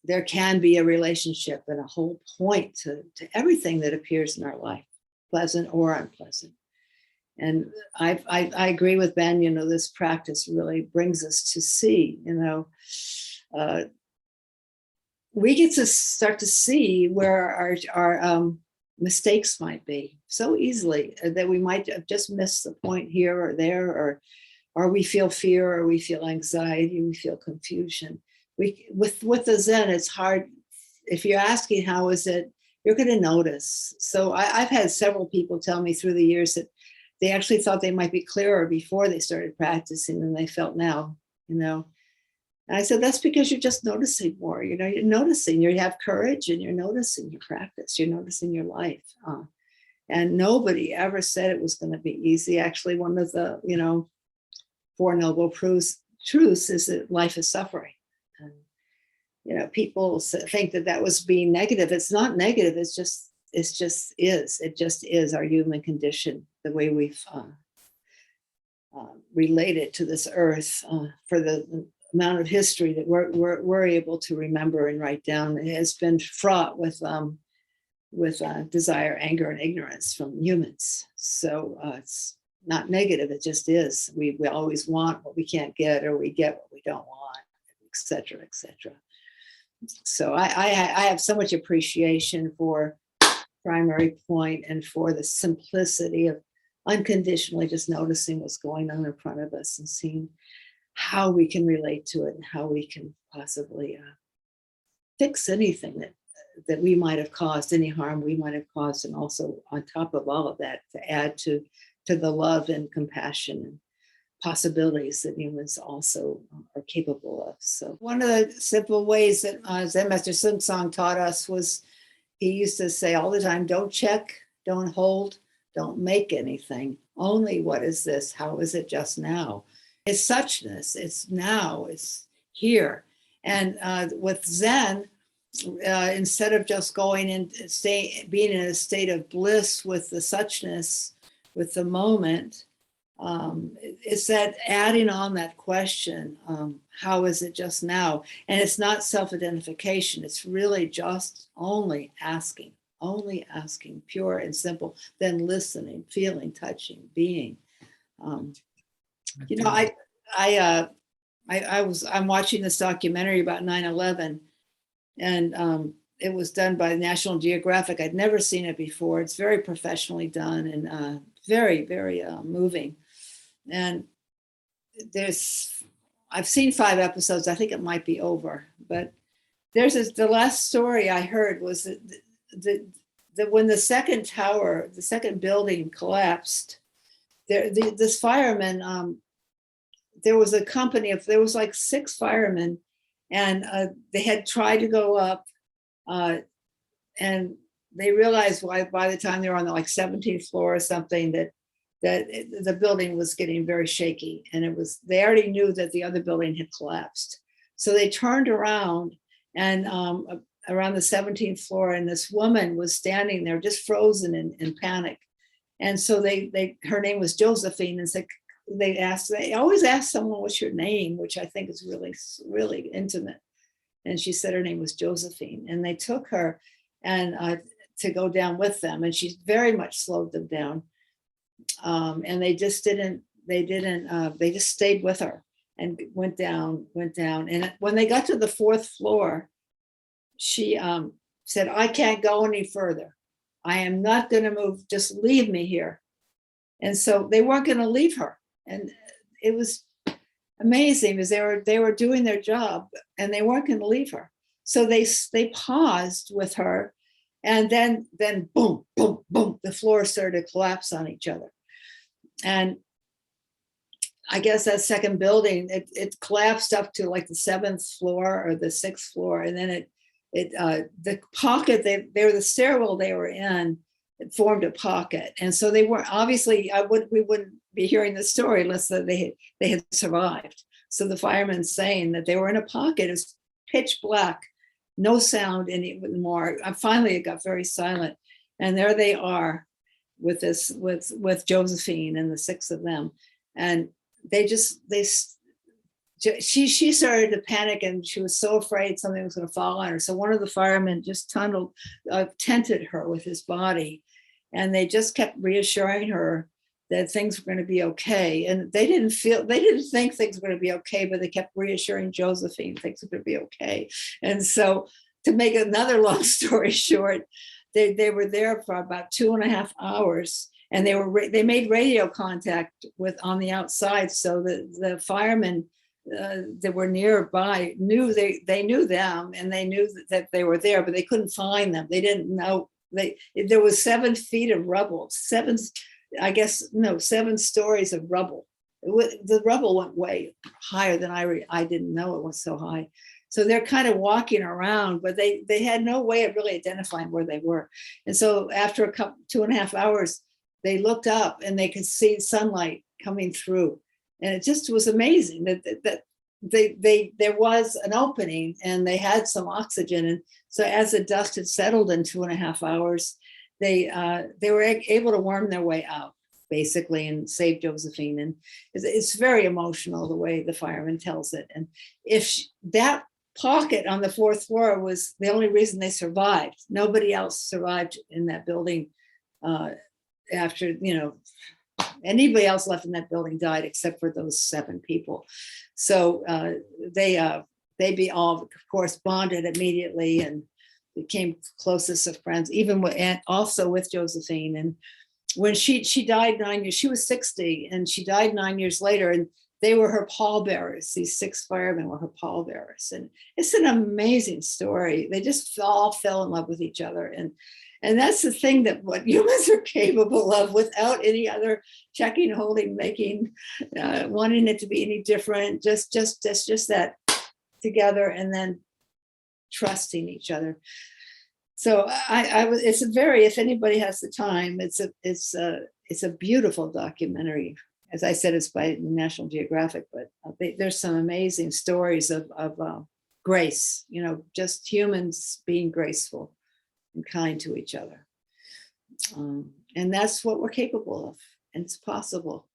there can be a relationship and a whole point to everything that appears in our life, pleasant or unpleasant. And I agree with Ben, this practice really brings us to see, we get to start to see where our mistakes might be so easily, that we might have just missed the point here or there, or we feel fear, or we feel anxiety, we feel confusion. With the Zen, it's hard. If you're asking how is it, you're going to notice. So I've had several people tell me through the years that they actually thought they might be clearer before they started practicing than they felt now, And I said, that's because you're just noticing more, you're noticing, you have courage, and you're noticing your practice, you're noticing your life. And nobody ever said it was going to be easy. Actually, one of the, Four Noble Truths is that life is suffering. And, people think that was being negative. It's not negative. It just is. It just is our human condition, the way we've related to this earth for the amount of history that we're able to remember and write down. It has been fraught with desire, anger, and ignorance from humans. So it's not negative. It just is. We always want what we can't get, or we get what we don't want, et cetera, et cetera. So I have so much appreciation for Primary Point and for the simplicity of unconditionally just noticing what's going on in front of us and seeing how we can relate to it and how we can possibly fix anything that we might have caused, any harm we might have caused, and also on top of all of that, to add to the love and compassion and possibilities that humans also are capable of. So one of the simple ways that Zen Master Soeng Hyang taught us was, he used to say all the time, don't check, don't hold, don't make anything. Only what is this? How is it just now? It's suchness. It's now. It's here. And with Zen, instead of just going and being in a state of bliss with the suchness, with the moment, it's that adding on that question, how is it just now? And it's not self-identification. It's really just only asking, pure and simple, then listening, feeling, touching, being. I'm watching this documentary about 9/11, and it was done by National Geographic. I'd never seen it before. It's very professionally done and very, very moving. And I've seen 5 episodes. I think it might be over, but the last story I heard was that when the second tower, the second building collapsed, this fireman, there was a company there was like 6 firemen, and they had tried to go up, and they realized by the time they were on the 17th floor or something that the building was getting very shaky, and they already knew that the other building had collapsed. So they turned around and around the 17th floor, and this woman was standing there just frozen in panic. And so her name was Josephine, and so they always ask someone, what's your name, which I think is really, really intimate. And she said her name was Josephine, and they took her and to go down with them, and she very much slowed them down. And they just stayed with her and went down. And when they got to the 4th floor, she said, I can't go any further. I am not going to move. Just leave me here. And so they weren't going to leave her. And it was amazing because they were doing their job and they weren't going to leave her. So they paused with her, and then boom, boom, boom, the floor started to collapse on each other. And I guess that second building, it collapsed up to the 7th floor or the 6th floor. And then the pocket, the stairwell they were in, it formed a pocket. And so they weren't, obviously, we wouldn't be hearing the story unless they had survived. So the fireman's saying that they were in a pocket. It was pitch black, no sound anymore. Finally, it got very silent. And there they are with Josephine and the 6 of them. And they she started to panic, and she was so afraid something was going to fall on her. So one of the firemen just tented her with his body, and they just kept reassuring her that things were going to be okay. And they didn't think things were going to be okay, but they kept reassuring Josephine things were going to be okay. And so, to make another long story short, they were there for about 2.5 hours, and they made radio contact on the outside, so the firemen that were nearby knew they knew them, and they knew that they were there, but they couldn't find them. They didn't know there was 7 feet of rubble, 7 stories of rubble. The rubble went way higher than I didn't know it was so high. So they're kind of walking around, but they had no way of really identifying where they were. And so after 2.5 hours, they looked up and they could see sunlight coming through. And it just was amazing that there was an opening, and they had some oxygen. And so as the dust had settled in 2.5 hours, they were able to worm their way out, basically, and save Josephine. And it's very emotional the way the fireman tells it. And if that pocket on the 4th floor was the only reason they survived, nobody else survived in that building after, anybody else left in that building died except for those 7 people. So they all, of course, bonded immediately and became closest of friends, even also with Josephine. And when she died 9 years, she was 60, and she died 9 years later, and they were her pallbearers. These 6 firemen were her pallbearers. And it's an amazing story. They just all fell in love with each other. And that's the thing, that what humans are capable of without any other checking, holding, making, wanting it to be any different, just that together, and then trusting each other. So if anybody has the time, it's a beautiful documentary. As I said, it's by National Geographic, but there's some amazing stories of grace, just humans being graceful and kind to each other. And that's what we're capable of, and it's possible.